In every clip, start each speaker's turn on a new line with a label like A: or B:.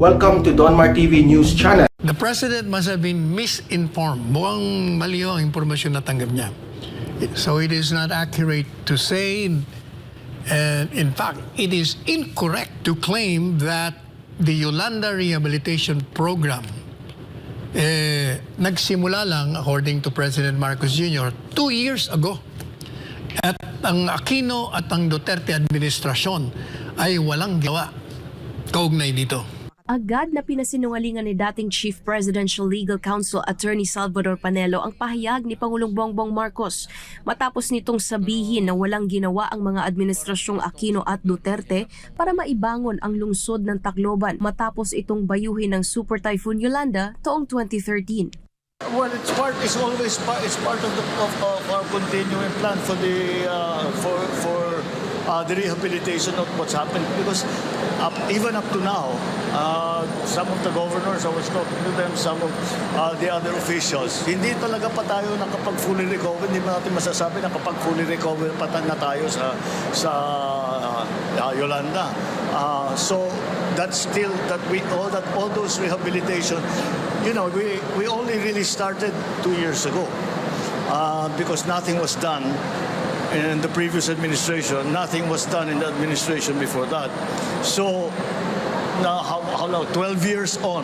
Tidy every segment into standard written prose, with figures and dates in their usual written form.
A: Welcome to Donmar TV News Channel.
B: The President must have been misinformed. Mukhang mali ang impormasyon na tanggap niya. So it is not accurate to say, and in fact, it is incorrect to claim that the Yolanda Rehabilitation Program nagsimula lang, according to President Marcos Jr., 2 years ago. At ang Aquino at ang Duterte administrasyon ay walang gawa kaugnay dito.
C: Agad na pinasinungalingan ni dating Chief Presidential Legal Counsel Attorney Salvador Panelo ang pahayag ni Pangulong Bongbong Marcos matapos nitong sabihin na walang ginawa ang mga administrasyong Aquino at Duterte para maibangon ang lungsod ng Tacloban matapos itong bayuhin ng Super Typhoon Yolanda taong 2013.
D: Well, it's part of our continuing plan for the the rehabilitation of what's happened, because even up to now, some of the governors, I was talking to them, some of the other officials, hindi talaga pa tayo nakapag-fully recover. Hindi ba natin masasabi na kapag fully recover pa na tayo sa Yolanda. So that's still that all those rehabilitation, you know, we only really started 2 years ago, because nothing was done in the previous administration, nothing was done in the administration before that. So, how long? 12 years on,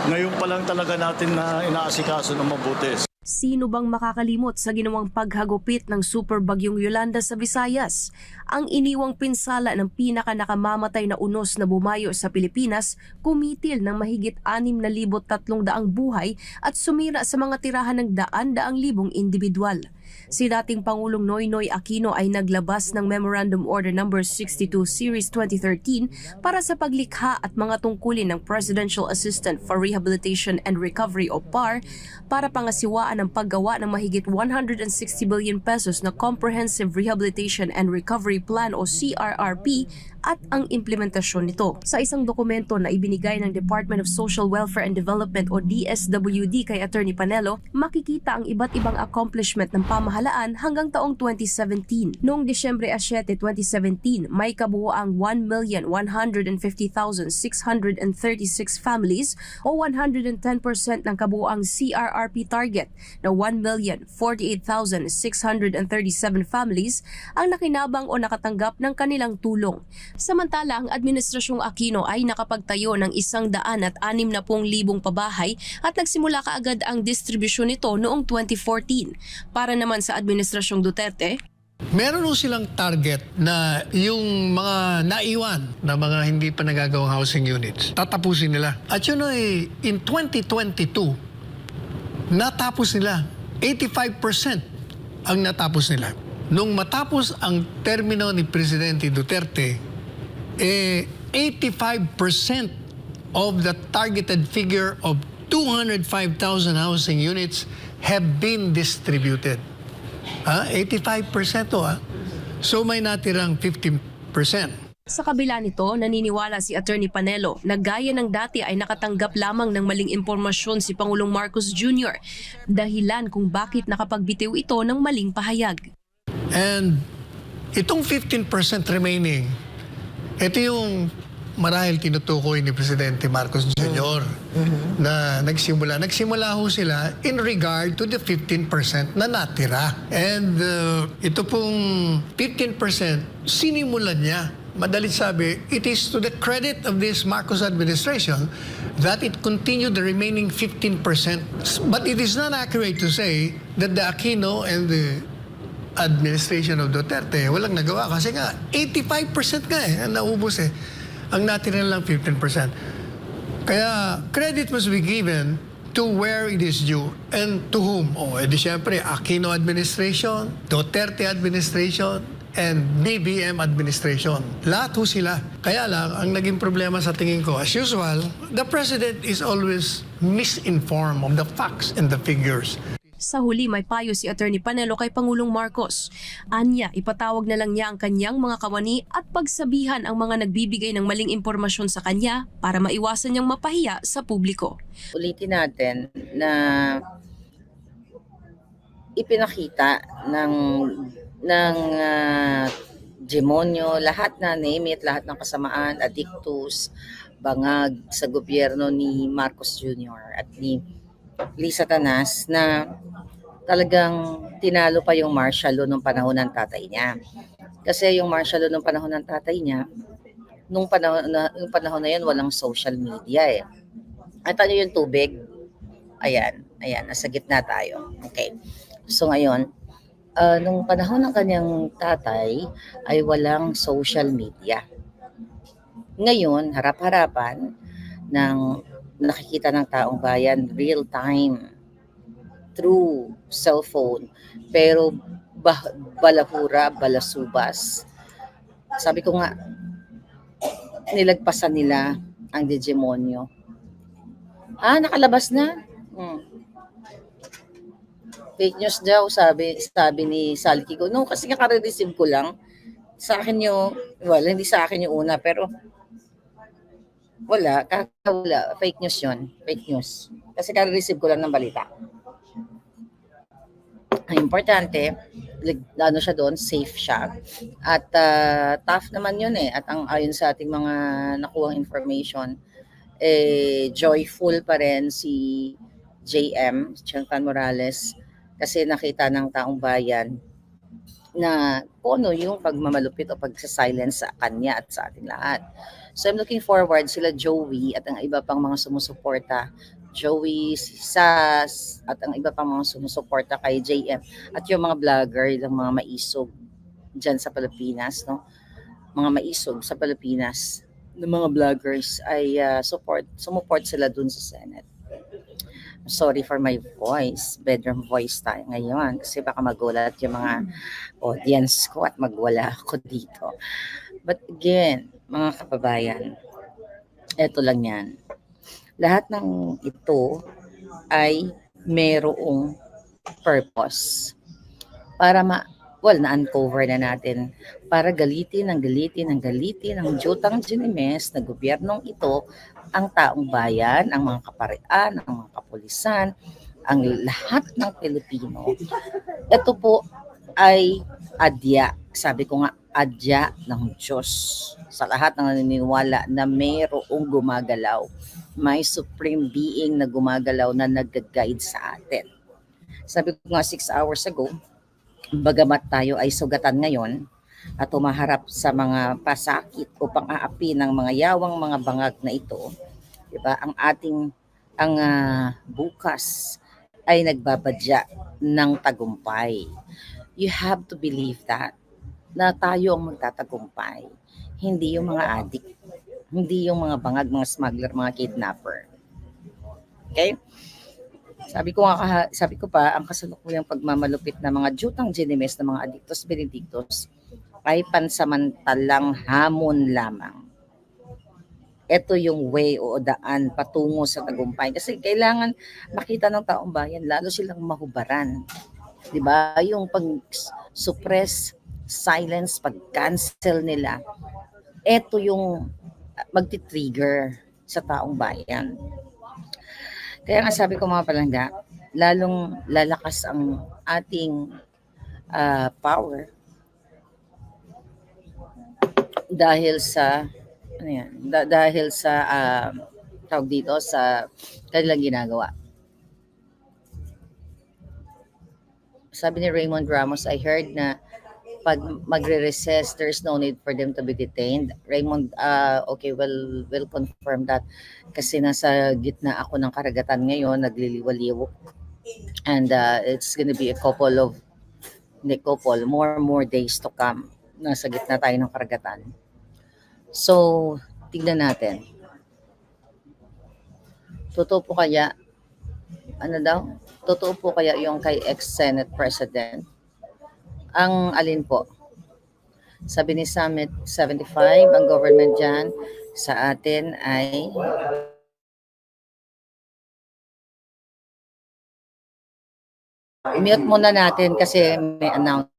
D: ngayon pa lang talaga natin na inaasikaso ng mabuti.
C: Sino bang makakalimot sa ginawang paghagupit ng super bagyong Yolanda sa Visayas? Ang iniwang pinsala ng pinaka-nakamamatay na unos na bumayo sa Pilipinas, kumitil ng mahigit 6,300 buhay at sumira sa mga tirahan ng daan-daang libong individual. Si dating Pangulong Noynoy Aquino ay naglabas ng Memorandum Order No. 62 Series 2013 para sa paglikha at mga tungkulin ng Presidential Assistant for Rehabilitation and Recovery o PAR para pangasiwaan ang paggawa ng mahigit 160 billion pesos na Comprehensive Rehabilitation and Recovery Plan o CRRP at ang implementasyon nito. Sa isang dokumento na ibinigay ng Department of Social Welfare and Development o DSWD kay Attorney Panelo, makikita ang iba't ibang accomplishment ng pamahalaan hanggang taong 2017. Noong Disyembre 7, 2017, may kabuuang 1,150,636 families o 110% ng kabuuang CRRP target na 1,048,637 families ang nakinabang o nakatanggap ng kanilang tulong. Samantala, ang Administrasyong Aquino ay nakapagtayo ng 160,000 pabahay at nagsimula kaagad ang distribusyon nito noong 2014. Para naman sa Administrasyong Duterte,
B: Meron ho silang target na yung mga naiwan na mga hindi pa nagagawang housing units, tatapusin nila. At yun ay, in 2022, natapos nila. 85% ang natapos nila. Nung matapos ang termino ni Presidente Duterte, 85% of the targeted figure of 205,000 housing units have been distributed. 85% to. So may natirang 15%.
C: sa kabila nito, naniniwala si Attorney Panelo na gaya ng dati ay nakatanggap lamang ng maling impormasyon si Pangulong Marcos Jr. dahilan kung bakit nakapagbitiw ito ng maling pahayag.
B: And itong 15% remaining, ito yung marahil tinutukoy ni Presidente Marcos Jr. na nagsimula. Nagsimula ho sila in regard to the 15% na natira. And ito pong 15%, sinimulan niya. Madalit sabi, it is to the credit of this Marcos administration that it continued the remaining 15%. But it is not accurate to say that the Aquino and the administration of Duterte walang nagawa kasi nga 85% nga ang naubos ang natira lang 15%. Kaya credit must be given to where it is due and to whom. Edi syempre, Aquino administration, Duterte administration, and BBM administration. Lahat ho sila. Kaya lang, ang naging problema sa tingin ko, as usual, the President is always misinformed of the facts and the figures.
C: Sa huli, may payo si Attorney Panelo kay Pangulong Marcos. Anya, ipatawag na lang niya ang kanyang mga kawani at pagsabihan ang mga nagbibigay ng maling impormasyon sa kanya para maiwasan niyang mapahiya sa publiko.
E: Ulitin natin na ipinakita ng demonyo, lahat na name it, lahat ng kasamaan, addictus, bangag sa gobyerno ni Marcos Jr. at ni Lisa Tanas na talagang tinalo pa yung martial law nung panahon ng tatay niya. Kasi yung martial law nung panahon ng tatay niya, yung panahon na yun, walang social media eh. At ano yung tubig? Ayan, nasa gitna tayo. Okay. So ngayon, nung panahon ng kanyang tatay ay walang social media. Ngayon, harap-harapan ng nakikita ng taong bayan real time through cellphone. Pero balahura, balasubas. Sabi ko nga, nilagpasan nila ang demonyo. Nakalabas na? Fake news daw, sabi ni Salki ko. No, kasi kaka-receive ko lang. Sa akin yung, hindi sa akin yung una, pero wala, fake news yun. Fake news. Kasi kaka-receive ko lang ng balita. Ang importante, ano siya doon, safe siya. At tough naman yun eh. At ayon sa ating mga nakuhang information, joyful pa rin si JM, Chantan Morales, kasi nakita ng taong bayan na kung ano yung pagmamalupit o pagsasilence sa kanya at sa ating lahat. So I'm looking forward sila Joey at ang iba pang mga sumusuporta, Joey, si Sas, at ang iba pang mga sumusuporta kay JM at yung mga vlogger, yung mga maisog dyan sa Pilipinas, no? Mga maisog sa Pilipinas ng mga vloggers ay sumuport sila dun sa Senate. Sorry for my voice, bedroom voice tayo ngayon kasi baka magulat yung mga audience ko at magwala ako dito. But again, mga kababayan, eto lang yan. Lahat ng ito ay merong purpose para na-uncover na natin para galitin ng Jutang Ginimes na gobyernong ito ang taong bayan, ang mga kaparian, ang mga kapulisan, ang lahat ng Pilipino. Ito po ay adya. Sabi ko nga, adya ng Diyos. Sa lahat ng naniniwala na mayroong gumagalaw. May supreme being na gumagalaw na nag-guide sa atin. Sabi ko nga 6 hours ago, bagamat tayo ay sugatan ngayon at humaharap sa mga pasakit o pang-aapi ng mga yawang mga bangag na ito, di ba? Ang bukas ay nagbabadya ng tagumpay. You have to believe that na tayo ang magtatagumpay. Hindi yung mga adik, hindi yung mga bangag, mga smuggler, mga kidnapper. Okay? Sabi ko pa, ang kasalukuyang pagmamalupit ng mga Jutang Ginimes ng mga addictos benedictos ay pansamantalang hamon lamang. Ito yung way o daan patungo sa tagumpay. Kasi kailangan makita ng taong bayan, lalo silang mahubaran. Diba? Yung pag-suppress, silence, pag-cancel nila, ito yung magti-trigger sa taong bayan. Kaya nga sabi ko mga palangga, lalong lalakas ang ating power dahil sa tawag dito sa kanilang ginagawa. Sabi ni Raymond Ramos, I heard na pag magre-recess, there's no need for them to be detained. Raymond, okay, we'll confirm that. Kasi nasa gitna ako ng karagatan ngayon, nagliliwaliw. And it's gonna be more days to come. Nasa gitna tayo ng karagatan. So, tignan natin. Totoo po kaya yung kay ex-Senate President? Ang alin po? Sabi ni Summit 75, ang government dyan sa atin ay mute muna natin kasi may announce.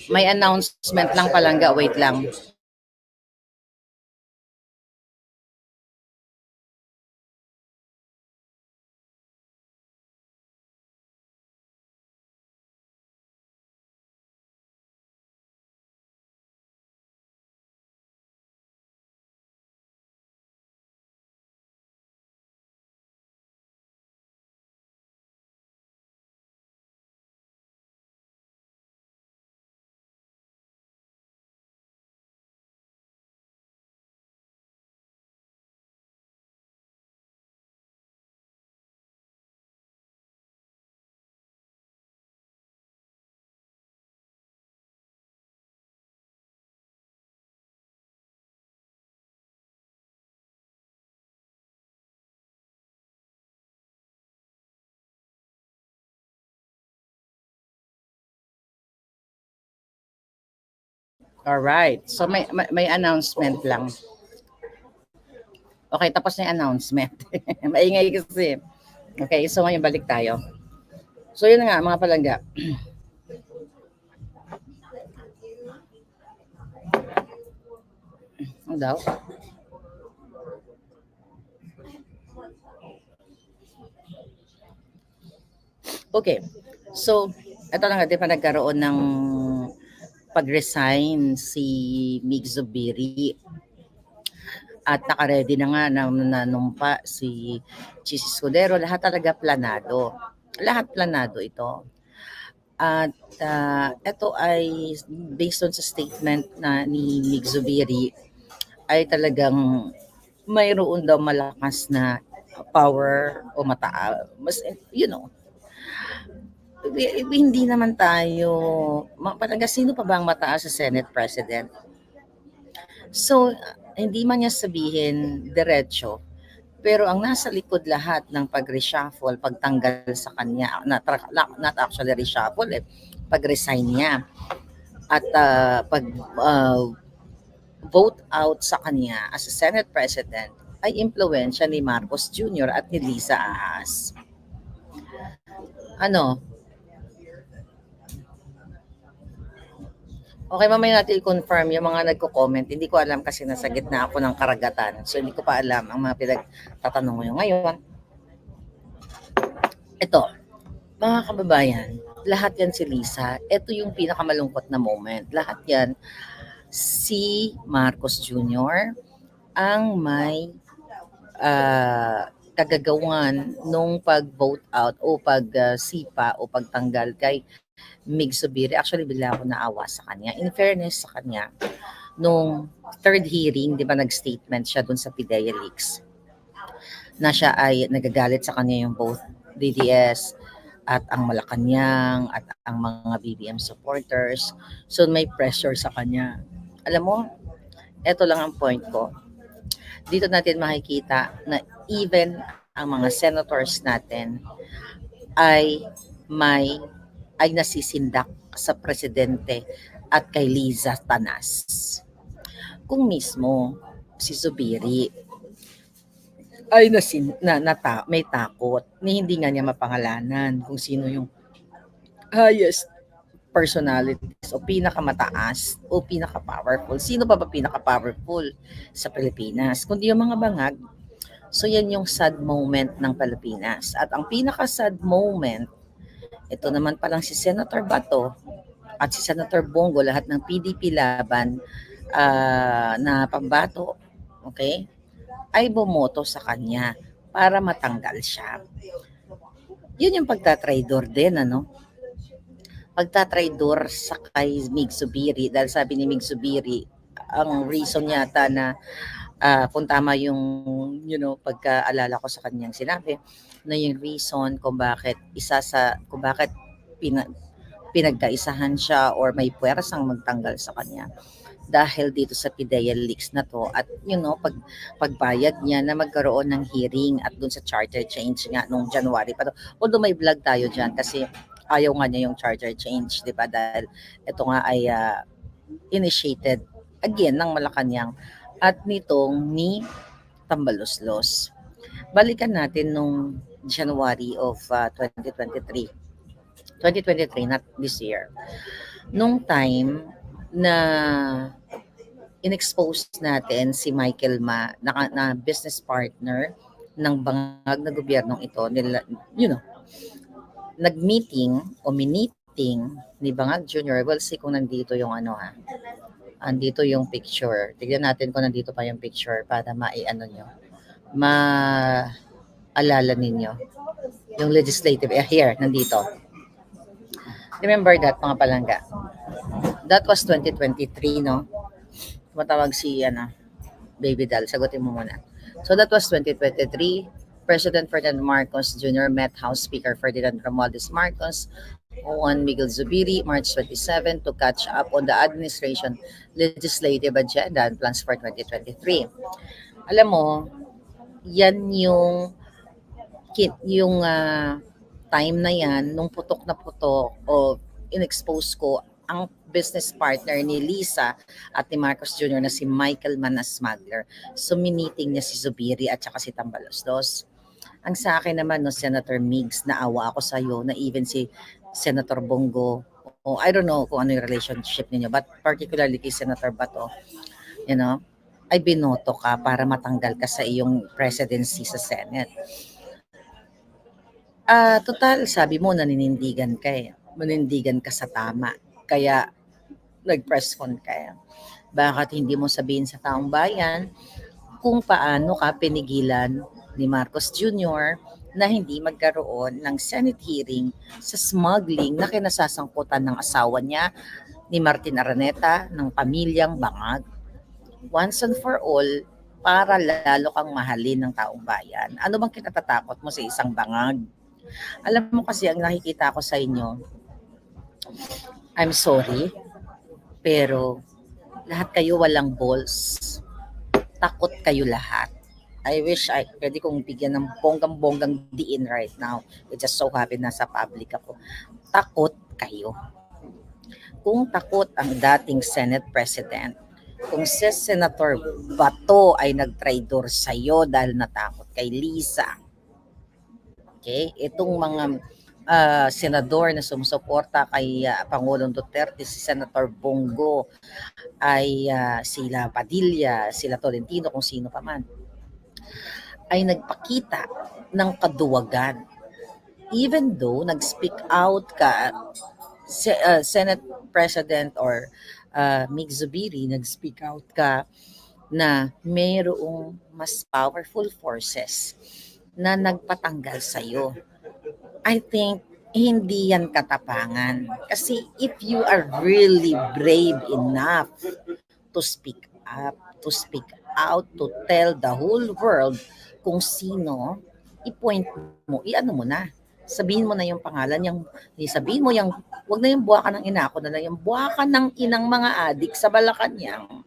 E: May announcement lang palangga, wait lang. Alright. So may announcement lang. Okay, tapos na yung announcement. Maingay kasi. Okay, so ngayon balik tayo. So yun na nga mga palangga. Ano daw? Okay. So, ito na nga, di pa nagkaroon ng pag-resign si Mig Zubiri. At naka-ready na nga na nanumpa si Chis Escudero. Lahat talaga planado. Lahat planado ito. At ito ay based on sa statement na ni Mig Zubiri ay talagang mayroon daw malakas na power o mataas. Mas, hindi naman tayo, talaga sino pa ba ang mataas sa Senate President? So, hindi man niya sabihin diretso, pero ang nasa likod lahat ng pag-reshuffle, pagtanggal sa kanya, not actually reshuffle, pag-resign niya at vote out sa kanya as a Senate President ay impluwensya ni Marcos Jr. at ni Lisa Ahas. Ano? Okay, mamaya natin i-confirm yung mga nagko-comment. Hindi ko alam kasi nasa gitna ako ng karagatan. So, hindi ko pa alam ang mga pinagtatanong ko ngayon. Ito, mga kababayan, lahat yan si Lisa. Ito yung pinakamalungkot na moment. Lahat yan si Marcos Jr. ang may kagagawan nung pag-vote out o pag-sipa o pagtanggal kay Mig Zubiri. Actually, bigla ako naawa sa kanya. In fairness sa kanya, nung third hearing, di ba nag-statement siya dun sa PIDEA Leaks na siya ay nagagalit sa kanya yung both DDS at ang Malacanang at ang mga BBM supporters. So may pressure sa kanya. Alam mo, eto lang ang point ko. Dito natin makikita na even ang mga senators natin ay nasisindak sa presidente at kay Liza Tanas. Kung mismo si Zubiri ay may takot ni hindi nga niya mapangalanan kung sino yung highest personalities o pinakamataas o pinaka-powerful. Sino pa ba pinaka-powerful sa Pilipinas? Kundi yung mga bangag. So yan yung sad moment ng Pilipinas. At ang pinaka-sad moment, ito naman palang si Senator Bato at si Senator Bongo, lahat ng PDP laban na pambato, okay, ay bumoto sa kanya para matanggal siya. Yun yung pagtatraidor din, ano? Pagtatraidor sa kay Mig Zubiri, dahil sabi ni Mig Zubiri, ang reason yata na kung tama yung pagkaalala ko sa kanyang sinabi, na yung reason kung bakit pinagkaisahan siya or may puwersang magtanggal sa kanya dahil dito sa PIDEA Leaks na to at pagbayad niya na magkaroon ng hearing at dun sa charter change nga nung January pa to. Although may vlog tayo dyan kasi ayaw nga niya yung charter change, di ba? Dahil ito nga ay initiated again ng Malacanang at nitong ni Tambaloslos. Balikan natin nung January of 2023, not this year. nung time na inexpose natin si Michael Ma na business partner ng bangag na gobyernong ito, nila, nag-meeting o miniting ni Bangag Jr. We'll see kung nandito yung andito yung picture. Tignan natin kung nandito pa yung picture para nyo, maalala ninyo. Yung legislative, here, nandito. Remember that, mga palangga? That was 2023, no? Tumatawag si, Baby Dal. Sagutin mo muna. So that was 2023. President Ferdinand Marcos Jr. met House Speaker Ferdinand Romualdez Marcos Juan Miguel Zubiri, March 27 to catch up on the administration legislative agenda and plans for 2023. Alam mo, yan yung time na yan, nung putok na putok o in-expose ko ang business partner ni Lisa at ni Marcos Jr. na si Michael Man na smuggler. So, miniting niya si Zubiri at saka si Tambaloslos. Ang sa akin naman, no, Senator Migs, naawa ako sa iyo na even si Senator Bongo, o I don't know kung ano yung relationship ninyo, but particularly kay Senator Bato, ay binoto ka para matanggal ka sa iyong presidency sa Senate. Total, sabi mo, naninindigan ka sa tama. Kaya, nag-press con ka. Bakit hindi mo sabihin sa taong bayan kung paano ka pinigilan ni Marcos Jr. na hindi magkaroon ng Senate hearing sa smuggling na kinasasangkutan ng asawa niya ni Martin Araneta ng pamilyang Bangag. Once and for all, para lalo kang mahalin ng taong bayan. Ano bang kinatatakot mo sa isang Bangag? Alam mo kasi ang nakikita ko sa inyo, I'm sorry, pero lahat kayo walang balls. Takot kayo lahat. I wish pwede kong bigyan ng bonggang-bonggang diin right now. It just so happen nasa public ako. Takot kayo. Kung takot ang dating Senate President, kung si Senator Bato ay nag-traidor sa'yo dahil natakot kay Lisa, okay? Itong mga senador na sumusuporta kay Pangulong Duterte, si Senator Bongo, ay sila Padilla, sila Tolentino, kung sino pa man, ay nagpakita ng kaduwagan. Even though nag-speak out ka, Senate President or Mig Zubiri, nag-speak out ka na mayroong mas powerful forces na nagpatanggal sa'yo. I think hindi yan katapangan. Kasi if you are really brave enough to speak up, to speak out, to tell the whole world kung sino, i-point mo, i-ano mo na. Sabihin mo na yung pangalan, sabihin mo wag na yung buwakan ng ina, ako na lang yung buwakan ng inang mga adik sa Malacanang.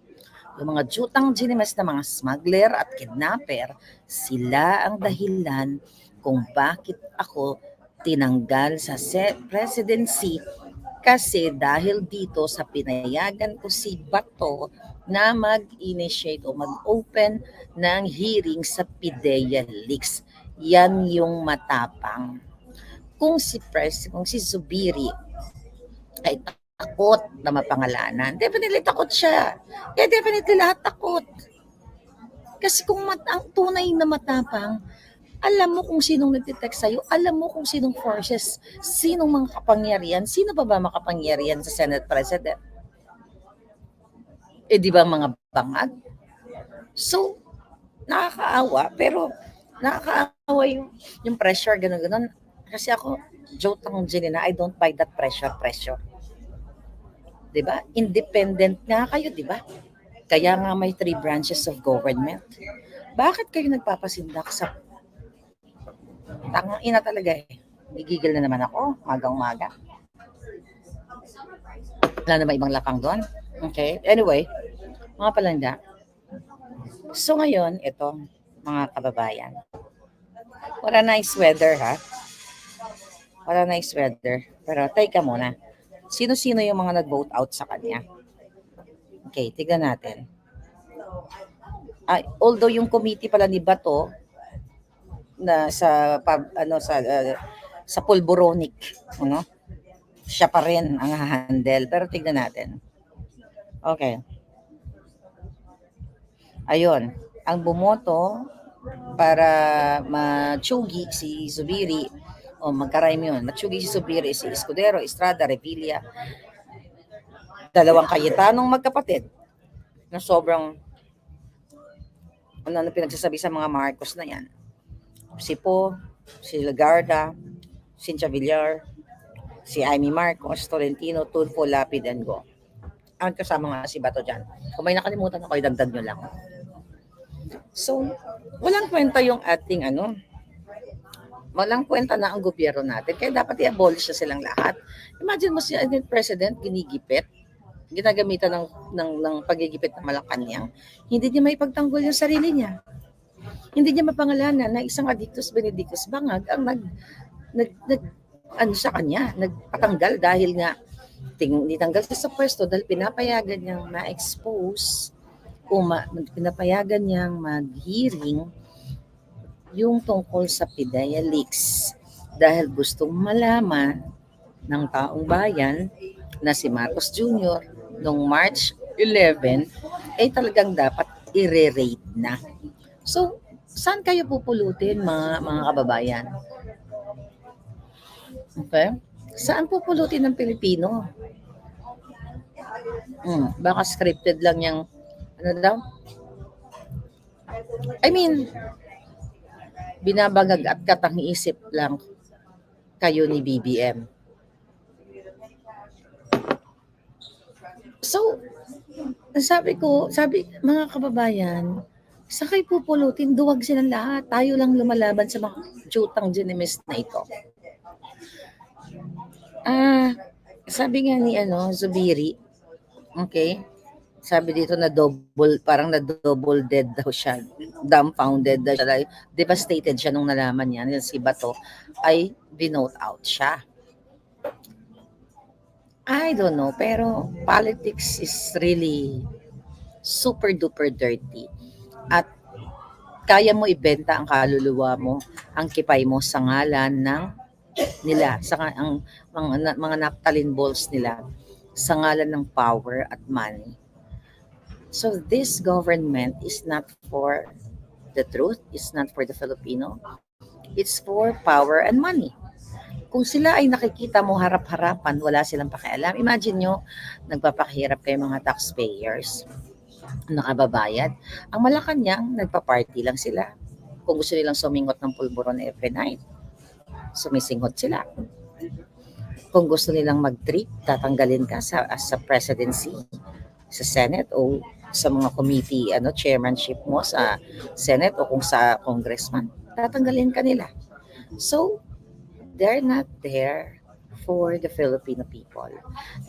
E: Yung mga jutang ginimes na mga smuggler at kidnapper, sila ang dahilan kung bakit ako tinanggal sa presidency, kasi dahil dito sa pinayagan ko si Bato na mag-initiate o mag-open ng hearing sa PIDEA leaks. Yan yung matapang. Kung si Zubiri ay takot na mapangalanan, definitely takot siya. Kaya definitely lahat takot. Kasi kung ang tunay na matapang, alam mo kung sinong nagtitext sa'yo, alam mo kung sinong forces, sinong mga kapangyarihan, sino pa ba makapangyarihan sa Senate President? Di ba mga bangag? So, nakakaawa, pero nakakaawa yung pressure, gano'n. Kasi ako, Jotang Jenina, I don't buy that pressure. Diba? Independent nga kayo, diba? Kaya nga may 3 branches of government. Bakit kayo nagpapasindak sa tangang ina talaga eh? Gigigil na naman ako, magang-maga. Wala naman ibang lapang doon. Okay? Anyway, mga palanda. So ngayon, ito, mga kababayan. What a nice weather, ha? What a nice weather. Pero teka muna. Sino-sino yung mga nag-vote out sa kanya? Okay, tignan natin. Although yung committee pala ni Bato na sa Pulboronic, siya pa rin ang hahandle. Pero tignan natin. Okay. Ayun. Ang bumoto para matsugi si Zubiri, o magka-rhyme yun, matsugi si Zubiri, si Escudero, Estrada, Revilla, dalawang Kayetanong magkapatid na sobrang ano pinagsasabi sa mga Marcos na yan. Si Po, si Lagarda, Cynthia Villar, si Amy Marcos, Tolentino, Tulfo, Lapid, and Go. Ang kasama nga si Bato dyan. Kung may nakalimutan ako, idagdag nyo lang. So, walang kwenta yung ating walang kwenta na ang gobyerno natin. Kaya dapat i-abolish na silang lahat. Imagine mo si President ginigipit, ginagamitan ng pagigipit ng Malacanang. Hindi niya maipagtanggol yung sarili niya. Hindi niya mapangalanan na isang Adictus Benedictus Bangag ang sa kanya, nagpatanggal dahil nga ditanggal siya sa pwesto dahil pinapayagan niyang ma-expose o pinapayagan niyang mag-hearing yung tungkol sa PIDEA leaks dahil gustong malaman ng taong bayan na si Marcos Jr. noong March 11 ay talagang dapat i-re-raid na. So, saan kayo pupulutin mga kababayan? Okay? Saan pupulutin ng Pilipino? Baka scripted lang yung I mean, binabagag at katang-isip lang kayo ni BBM. So, sabi mga kababayan, sa kayo pupulutin, duwag silang lahat. Tayo lang lumalaban sa mga jutang genimis na ito. Sabi nga ni Zubiri, okay, sabi dito na parang double dead daw siya, dumbfounded daw siya, devastated siya nung nalaman niya na si Bato ay binote out siya. I don't know, pero politics is really super duper dirty. At kaya mo ibenta ang kaluluwa mo, ang kipay mo sa ngalan ng nila, ang mga naphthalene balls nila, sa ngalan ng power at money. So this government is not for the truth, it's not for the Filipino, it's for power and money. Kung sila ay nakikita mo harap-harapan, wala silang pakialam. Imagine nyo, nagpapakahirap kayo mga taxpayers, nakababayad. Ang Malacanang, nagpa-party lang sila. Kung gusto nilang sumingot ng pulburon every night, sumisingot sila. Kung gusto nilang mag-trip, tatanggalin ka sa presidency, sa Senate o sa mga committee chairmanship mo sa Senate o kung sa congressman, tatanggalin ka nila. So, they're not there for the Filipino people.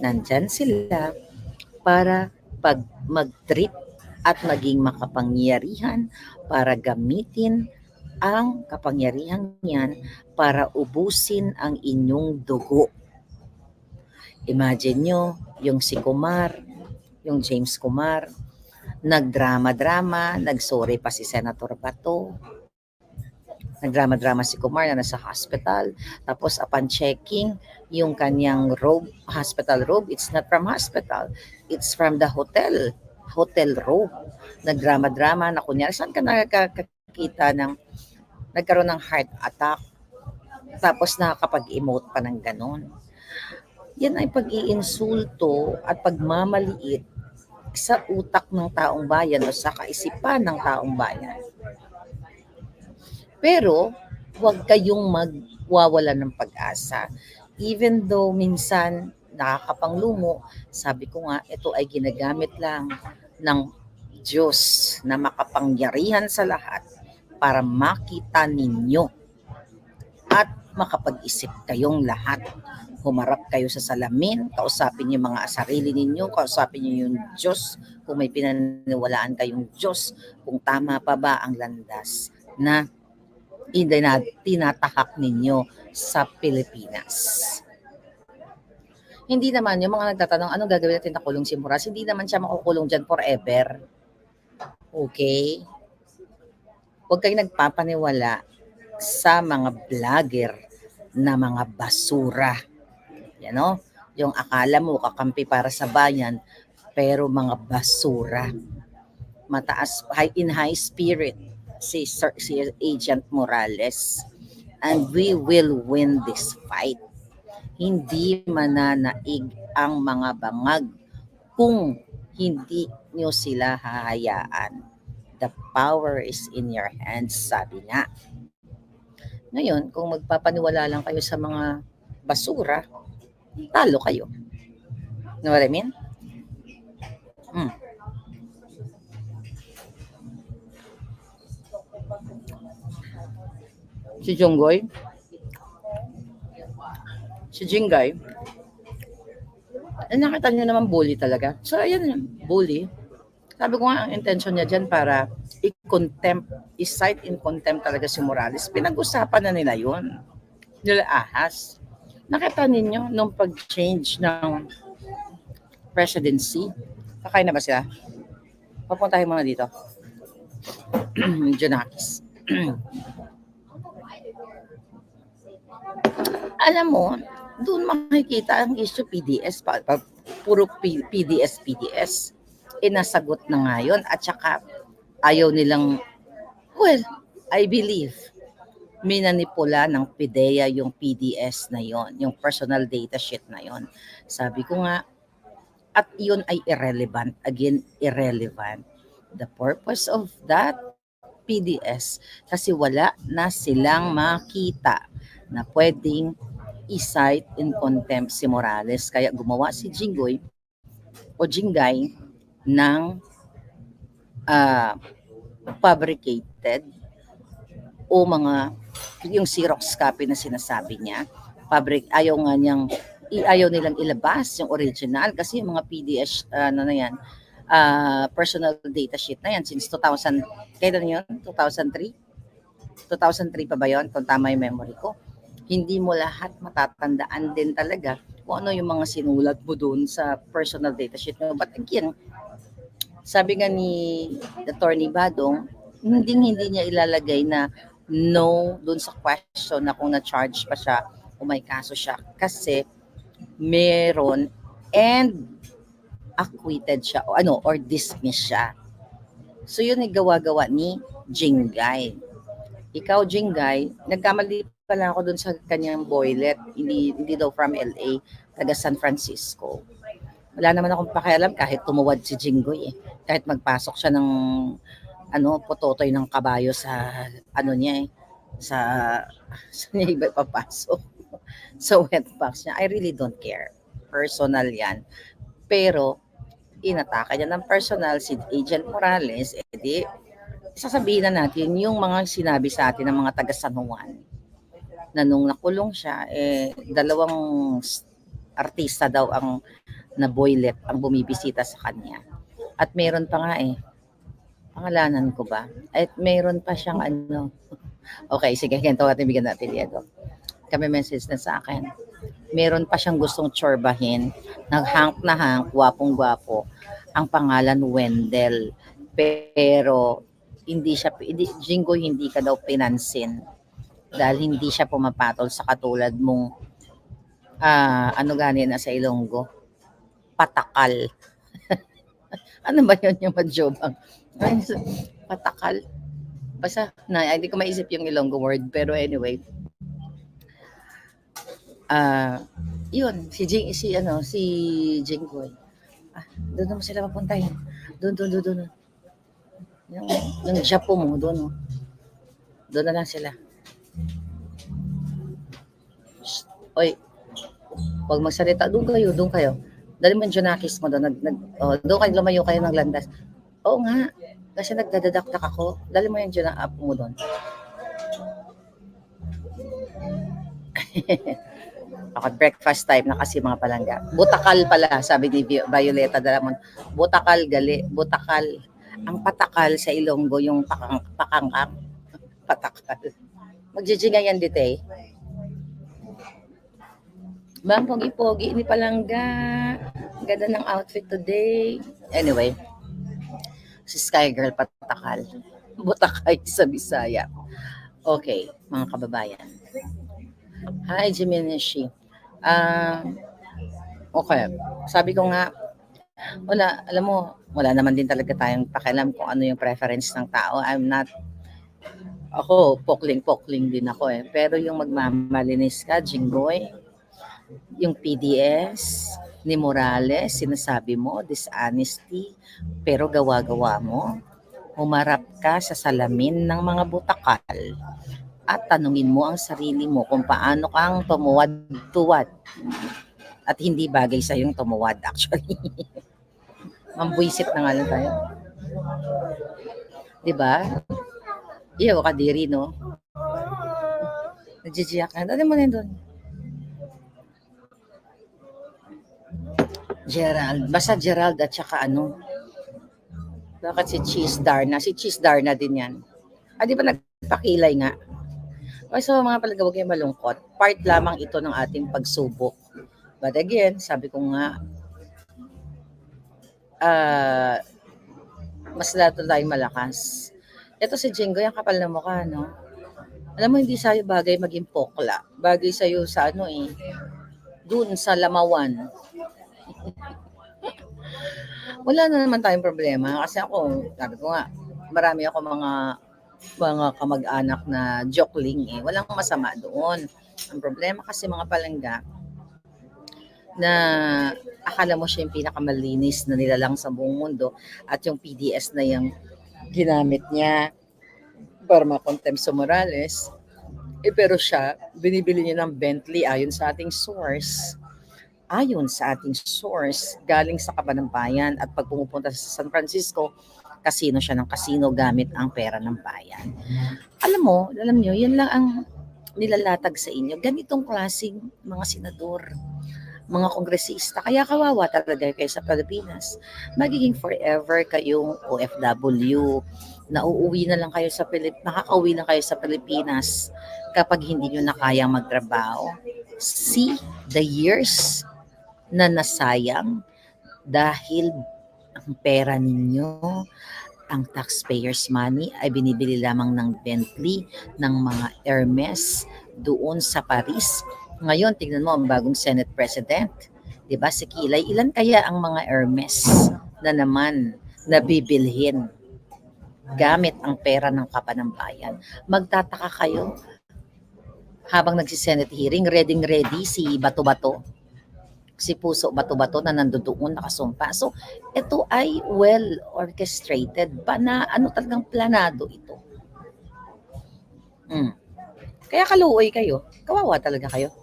E: Nandyan sila para pag mag-trip at maging makapangyarihan para gamitin ang kapangyarihan niyan para ubusin ang inyong dugo. Imagine nyo, yung si Kumar, yung James Kumar, nagdrama-drama, nagsorry pa si Senator Bato, nagdrama-drama si Kumar na nasa hospital, tapos upon checking, yung kanyang robe, hospital robe, it's not from hospital, it's from the hotel robe. Nagdrama-drama na kunyari, saan ka nakakakita ng nagkaroon ng heart attack, tapos nakakapag-emote pa ng ganon. Yan ay pag-iinsulto at pagmamaliit sa utak ng taong bayan o sa kaisipan ng taong bayan. Pero, huwag kayong magwawalan ng pag-asa. Even though minsan nakakapanglumo, sabi ko nga, ito ay ginagamit lang ng Diyos na makapangyarihan sa lahat para makita ninyo at makapag-isip kayong lahat. Humarap kayo sa salamin, kausapin yung mga sarili ninyo, kausapin nyo yung Diyos, kung may pinaniwalaan kayong Diyos, kung tama pa ba ang landas na tinatahak ninyo sa Pilipinas. Hindi naman, yung mga nagtatanong, anong gagawin natin na kulong si Muras? Hindi naman siya makukulong dyan forever. Okay? Huwag kayong nagpapaniwala sa mga vlogger na mga basura. Yan o. Yung akala mo kakampi para sa bayan, pero mga basura. Mataas, in high spirit si Agent Morales. And we will win this fight. Hindi mananaig ang mga bangag kung hindi nyo sila hahayaan. The power is in your hands, sabi nga. Ngayon, kung magpapaniwala lang kayo sa mga basura, talo kayo. Know what I mean? Si Jonggoy, si Jingay, nakita niyo naman bully talaga. So, ayan, bully. Sabi ko nga, ang intention niya dyan para i-cite in contempt talaga si Morales. Pinag-usapan na nila yun. Nila ahas. Nakita ninyo nung pag-change ng presidency. Kakain na ba sila? Papuntahin mo na dito. Junakis. Alam mo, doon makikita ang issue PDS. Puro PDS. Inasagot na ngayon at saka ayaw nilang, well, I believe, minanipula ng PIDEA yung PDS na yon, yung personal data sheet na yon. Sabi ko nga, at yun ay irrelevant. Again, irrelevant. The purpose of that PDS, kasi wala na silang makita na pwedeng i-cite in contempt si Morales. Kaya gumawa si Jinggoy o Jingay ng fabricated o mga yung Xerox copy na sinasabi niya. Ayaw nilang ilabas yung original kasi yung mga PDS personal data sheet na yan since 2000, kailan yun? 2003 pa ba yun? Kung tama yung memory ko. Hindi mo lahat matatandaan din talaga kung ano yung mga sinulat mo doon sa personal data sheet mo. But again, sabi nga ni Attorney Badong, hindi niya ilalagay na no doon sa question na kung na-charge pa siya o may kaso siya. Kasi meron and acquitted siya or dismissed siya. So yun ay gawa-gawa ni Jingay. Ikaw, Jingay, nagkamali pala ako doon sa kanyang boylet. Hindi daw from LA, taga San Francisco. Wala naman akong pakialam kahit tumuwad si Jinggoy eh. Kahit magpasok siya ng pototoy ng kabayo sa niya eh. Sa niya iba papasok. Sa wetbox niya. I really don't care. Personal yan. Pero inataka niya ng personal si Agent Morales, edi sasabihin na natin yung mga sinabi sa atin ng mga taga San Juan na nung nakulong siya, dalawang artista daw ang na boylet ang bumibisita sa kanya. At meron pa nga pangalanan ko ba? At meron pa siyang okay, sige, ganito natin bigyan natin dito. Kami message na sa akin. Meron pa siyang gustong tsorbahin, nag-hank na hank, gwapong-gwapo, ang pangalan Wendell. Pero Jinggoy, hindi ka daw pinansin dahil hindi siya pumapatol sa katulad mong ganin na sa Ilonggo, patakal. Ano ba yun yung majobang? Patakal. Basta, hindi ko maisip yung Ilonggo word, pero anyway. Yun, si Jinggoy. Doon naman sila papuntahin. Doon. Yung Japo mo, doon. Doon na lang sila. Oy, huwag magsalita. Doon kayo. Dali mo yung Junakis mo doon. Doon kayo, lumayo kayo ng landas. Oo nga, kasi nagdadadakdak ako. Dali mo yung Junakis mo doon. Okay, breakfast time na kasi mga palangga. Butakal pala, sabi ni Violeta Dalamon. Butakal, gali. Butakal. Ang patakal sa Ilonggo, yung pakangkang. Patakal. Magjijinga yan dito eh. Bang, pogi-pogi ni Palangga. Ganda ng outfit today. Anyway, si Sky Girl patakal. Butakay sa Bisaya. Okay, mga kababayan. Hi, Jiminishi. Okay. Sabi ko nga, wala, alam mo, wala naman din talaga tayong pakialam kung ano yung preference ng tao. Ako, pokling din ako eh. Pero yung magmamalinis ka, Jinggoy, yung PDS, ni Morales, sinasabi mo, dishonesty, pero gawa-gawa mo, humarap ka sa salamin ng mga butakal at tanungin mo ang sarili mo kung paano kang tumuwad-tuwad at hindi bagay sa yung tumuwad actually. Mambuisit na nga lang tayo. 'Di ba? Iyo kadiri no. Najijiyak ka. Dali mo na yun doon. Gerald. Basta Gerald at saka ano. Bakit si Cheese Darna? Si Cheese Darna din yan. Di ba nagpakilay nga? Okay, so mga palaga, huwag kayong malungkot. Part lamang ito ng ating pagsubok. But again, sabi ko nga, mas lahat tayong malakas. Ito si Jingo, yung kapal na mukha, no? Alam mo, hindi sa'yo bagay maging pokla. Bagay sa'yo sa ano eh, dun sa lamawan. Wala na naman tayong problema. Kasi ako, sabi ko nga, marami ako mga kamag-anak na jokeling eh. Walang masama doon. Ang problema kasi mga palangga, na akala mo siya yung pinakamalinis na nilalang sa buong mundo at yung PDS na yung ginamit niya para makontempt sa Morales, pero siya, binibili niya ng Bentley ayon sa ating source. Ayon sa ating source, galing sa Kabanambayan at pag pumupunta sa San Francisco, kasino siya ng kasino gamit ang pera ng bayan. Alam niyo, yan lang ang nilalatag sa inyo. Ganitong klaseng mga senador, mga kongresista. Kaya kawawa talaga kayo sa Pilipinas. Magiging forever kayong OFW. Nauuwi na lang kayo sa makakauwi lang kayo sa Pilipinas kapag hindi nyo na kayang magtrabaho. See the years na nasayang dahil ang pera ninyo, ang taxpayers' money ay binibili lamang ng Bentley, ng mga Hermes doon sa Paris. Ngayon, tignan mo ang bagong Senate President. Diba, si Kilay, ilan kaya ang mga Hermes na naman nabibilhin gamit ang pera ng Kapanambayan? Magtataka kayo habang nagsi-Senate hearing, ready si Bato-Bato, si Puso Bato-Bato na nandoon nakasumpa. So, ito ay well orchestrated pa na ano talagang planado ito. Kaya kaluoy kayo. Kawawa talaga kayo.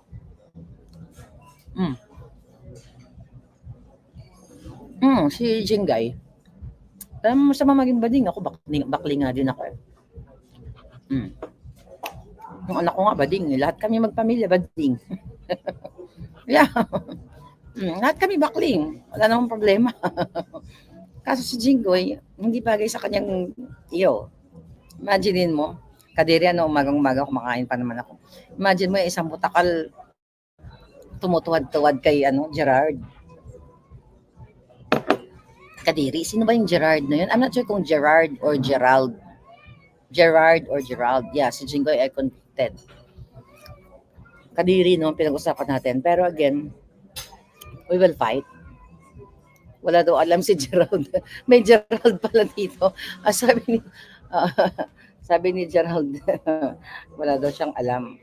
E: Si Jingay. Masama maging bading. Ako, bakli nga din ako. Yung anak ko nga bading. Lahat kami magpamilya bading. Yeah. Lahat kami bakling. Wala namang problema. Kaso si Jinggoy, hindi bagay sa kanyang iyo. Imaginein mo, kadiri umagang-umaga kumakain pa naman ako. Imagine mo yung isang butakal tumutuwad-tuwad kay Gerard. Kadiri, sino ba yung Gerard na yun? I'm not sure kung Gerard or Gerald. Gerard or Gerald. Yeah, si Jinggoy ay convicted. Kadiri, pinag-usapan natin. Pero again, we will fight. Wala daw alam si Gerald. May Gerald pala dito. Sabi ni Gerald, wala daw siyang alam.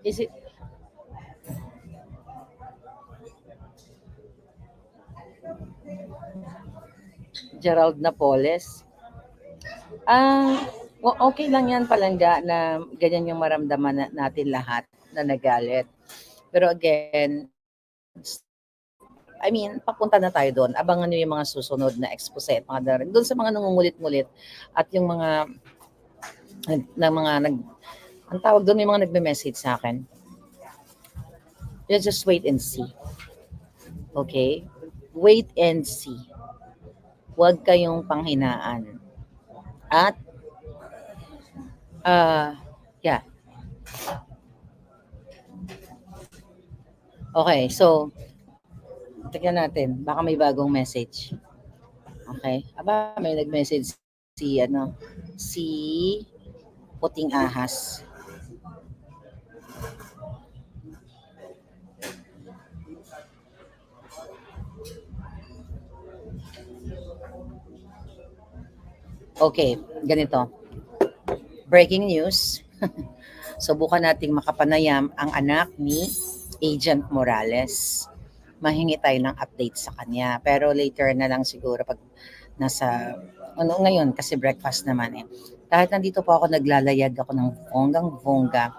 E: Is it Gerald Napoles? Okay lang yan palangga na ganyan yung maramdaman natin lahat na nagalit. Pero again, papunta na tayo doon. Abangan nyo yung mga susunod na expose at mga darin. Doon sa mga nangungulit-ngulit at yung mga ang tawag doon, yung mga nagme-message sa akin. You just wait and see. Okay? Wait and see. Huwag kayong panghinaan. At yeah. Okay, so tingnan natin, baka may bagong message. Okay? May nag-message si Puting Ahas. Okay, ganito. Breaking news. Subukan nating makapanayam ang anak ni Agent Morales. Mahingi tayo ng update sa kanya. Pero later na lang siguro pag nasa, ngayon kasi breakfast naman eh. Kahit nandito po ako, naglalayag ako ng bonggang-bongga,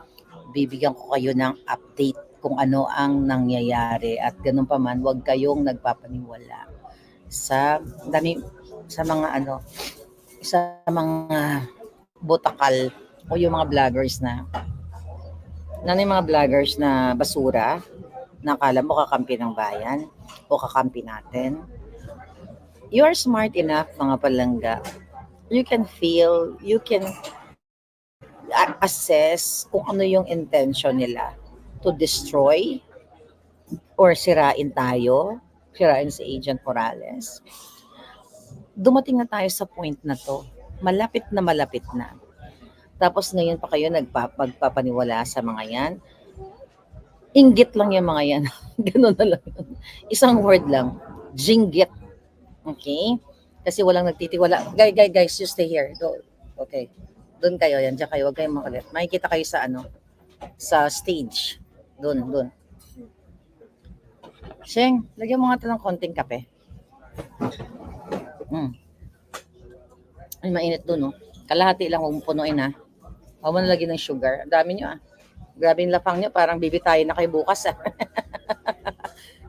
E: bibigyan ko kayo ng update kung ano ang nangyayari. At ganun pa man, huwag kayong nagpapaniwala sa mga botakal o yung mga vloggers na basura na akala mo kakampi ng bayan o kakampi natin. You are smart enough, mga palangga. You can assess kung ano yung intention nila to destroy or sirain si Agent Morales. Dumating na tayo sa point na to. Malapit na. Tapos ngayon pa kayo magpapaniwala sa mga yan. Inggit lang yung mga yan. Ganun na lang. Isang word lang. Jinggit. Okay? Kasi walang nagtitiwala. Guys, you stay here. Okay. Doon kayo. Yan. Diyan kayo. Huwag kayong makalit. Makikita kayo sa stage. Doon. Sheng, lagyan mo nga ito ng konting kape. Ay, mainit doon, no? Kalahati lang, huwag punuin, ha? Huwag mo nalagyan ng sugar. Ang dami nyo, Grabe yung lapang nyo, parang bibitayin na kayo bukas,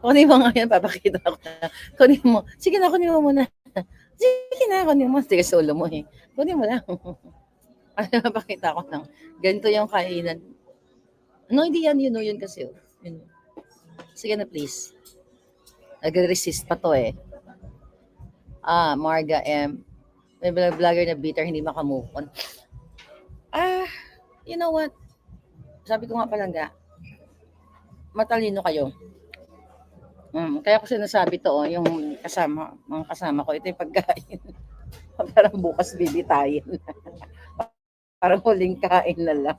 E: Kunin mo nga yan, papakita ko na. Kunin mo. Sige na, kunin mo muna. Kunin mo. Sige, solo mo, Kunin mo lang. Papakita ko lang. Ganito yung kainan. No, hindi yan, yun kasi, Yun. Sige na, please. Nag-resist pa to, Marga M. May vlogger na bitter, hindi makamove on. You know what? Sabi ko nga palangga, matalino kayo. Kaya ko sinasabi to, yung mga kasama ko, ito yung pagkain. Parang bukas bibitayin. Parang huling kain na lang.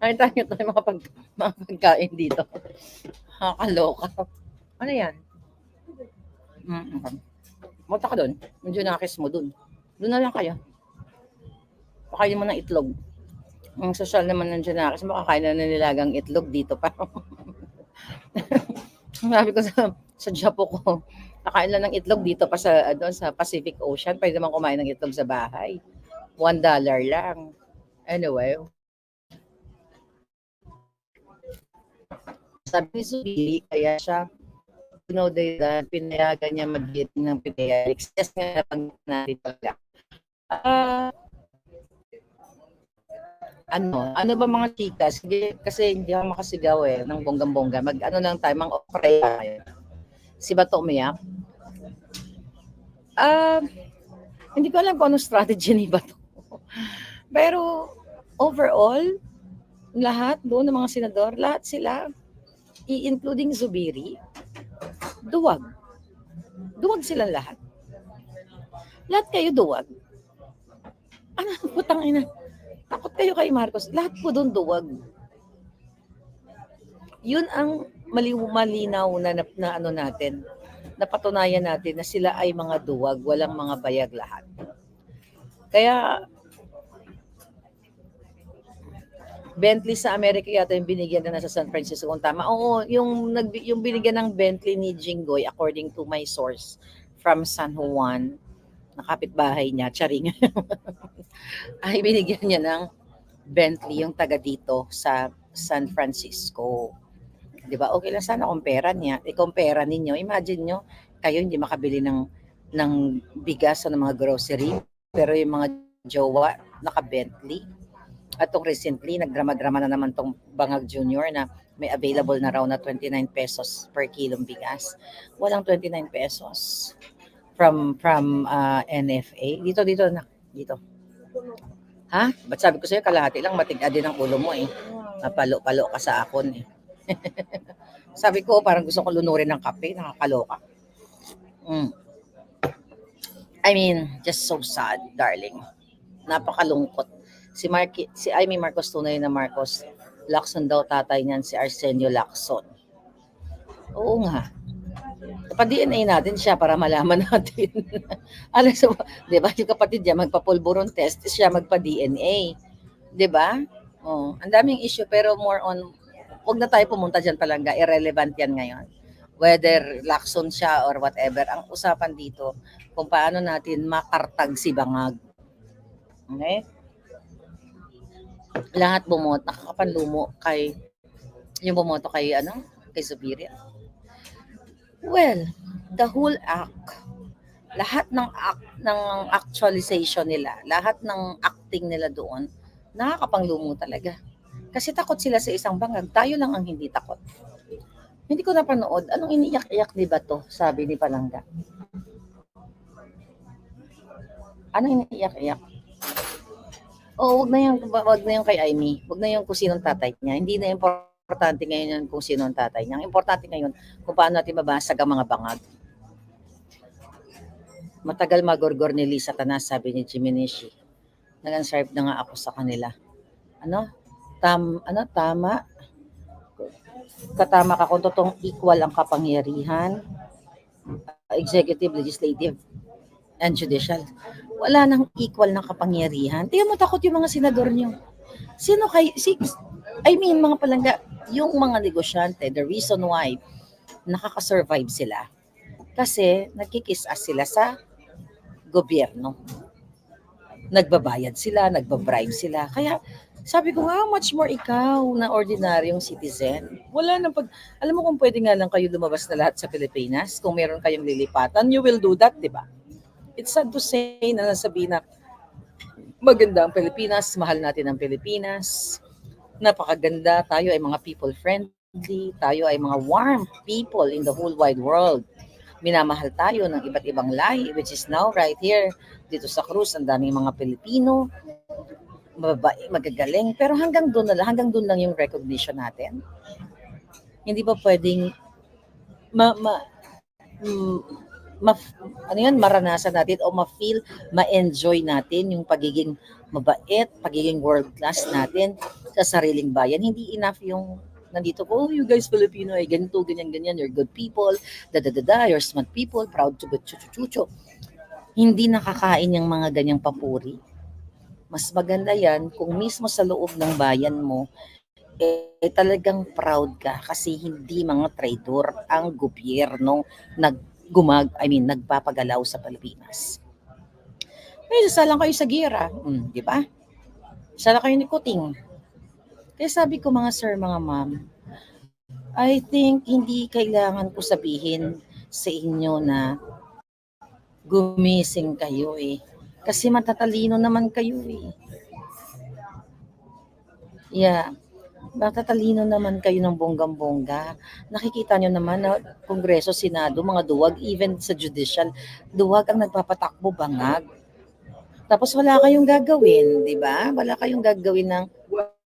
E: Nakita nyo ito yung mga pagkain dito. Nakakaloka. Ano yan? Munta ka doon. Medyo nakis mo doon. Doon na lang kayo. Pakainin mo ng itlog. Ang social naman ng Janakis, makakain na nilagang itlog dito pa. Sabi ko sa Japo ko, nakain lang ng itlog dito pa sa Pacific Ocean. Pwede naman kumain ng itlog sa bahay. $1 lang. Anyway. Sabi ni Zubiri, kaya siya, pinayagan niya mag-dating ng Pinayax. Yes nga, pag natin talaga. Ano ba mga chikas? Kasi hindi ako makasigaw ng bonggang-bongga. Lang tayo, mang-opera tayo. Si Bato umiyak. Hindi ko alam kung anong strategy ni Bato. Pero overall, lahat doon ng mga senador, lahat sila, including Zubiri, duwag. Duwag silang lahat. Lahat kayo duwag. Putang ina. Takot kayo kay Marcos. Lahat po doon duwag. Yun ang malinaw na natin. Napatunayan natin na sila ay mga duwag, walang mga bayag lahat. Kaya Bentley sa Amerika yata yung binigyan na nasa San Francisco kung tama. Oo, yung binigyan ng Bentley ni Jinggoy, according to my source from San Juan, na kapitbahay niya, charing, ay binigyan niya ng Bentley yung taga dito sa San Francisco. Di ba? Okay lang sana kumpera niya. I-compare ninyo. Imagine nyo, kayo hindi makabili ng bigas o ng mga grocery, pero yung mga jowa naka-Bentley. At recently, nagdrama-drama na naman tong Bangag Junior na may available na raw na 29 pesos per kilong bigas. Walang 29 pesos from NFA. Dito. Ha? Ba't sabi ko sa'yo, kalahati lang, matiga din ang ulo mo Napalo-palo ka sa akon Sabi ko, parang gusto ko lunurin ng kape, nakakaloka. I mean, just so sad, darling. Napakalungkot. Si Amy Marcos, tunay na Marcos, Lacson daw tatay niyan, si Arsenio Lacson. Oo nga. Pa-DNA natin siya para malaman natin. Alam mo, 'di ba? Yung kapatid niya magpa-pulburon test, siya magpa-DNA. 'Di ba? Oh, ang daming issue pero more on wag na tayo pumunta diyan palangga, irrelevant 'yan ngayon. Whether Lacson siya or whatever, ang usapan dito kung paano natin makartag si Bangag. Okay? Lahat bumoto, nakakapanlumo kay yung bumoto kay kay Zubiria. Well, the whole act, lahat ng actualization nila, lahat ng acting nila doon, nakakapanglumo talaga. Kasi takot sila sa isang bangag, tayo lang ang hindi takot. Hindi ko napanood, anong iniyak-iyak ni Bato, sabi ni Palangga. Anong iniyak-iyak? Oo, wag na yung kay Amy, wag na yung kung sinong tatay niya, hindi na importante ngayon yan kung sino ang tatay niya. Ang importante ngayon kung paano natin mabasag ang mga bangag. Matagal magorgor ni Lisa Tanas, sabi ni Jimmy Nishi. Nag-answerve na nga ako sa kanila. Tama. Katama ka kung totoong equal ang kapangyarihan, executive, legislative, and judicial. Wala nang equal na kapangyarihan. Tingnan mo, takot yung mga senador nyo. Mga palangga, yung mga negosyante, the reason why nakaka-survive sila, kasi nagkikiss-ass sila sa gobyerno. Nagbabayad sila, nagbabribe sila. Kaya sabi ko nga, much more ikaw na ordinaryong citizen. Wala nang alam mo kung pwede nga lang kayo lumabas na lahat sa Pilipinas, kung meron kayong lilipatan, you will do that, di ba? It's sad to say na nasabihin na maganda ang Pilipinas, mahal natin ang Pilipinas, napakaganda, tayo ay mga people-friendly, tayo ay mga warm people in the whole wide world. Minamahal tayo ng iba't ibang lahi, which is now right here, dito sa Cruz, ang daming mga Pilipino, mababae, magagaling, pero hanggang doon lang yung recognition natin. Hindi ba pwedeng maranasan natin o ma-feel, ma-enjoy natin yung pagiging mabait, pagiging world class natin sa sariling bayan. Hindi enough yung nandito ko, you guys Filipino ay ganito, ganyan, you're good people, you're smart people, proud to be chuchu. Hindi nakakain yung mga ganyang papuri. Mas maganda yan kung mismo sa loob ng bayan mo, talagang proud ka kasi hindi mga traidor ang gobyerno nagpapagalaw sa Pilipinas. May sasalang kayo sa gira, di ba? Sasalang kayo ni Kuting. Kaya sabi ko mga sir, mga ma'am, I think hindi kailangan ko sabihin sa inyo na gumising kayo Kasi matatalino naman kayo Yeah. Matatalino naman kayo ng bonggang-bongga. Nakikita nyo naman na Kongreso, Senado, mga duwag, even sa judicial, duwag ang nagpapatakbo bangag. Tapos wala kayong gagawin, di ba? Wala kayong gagawin ng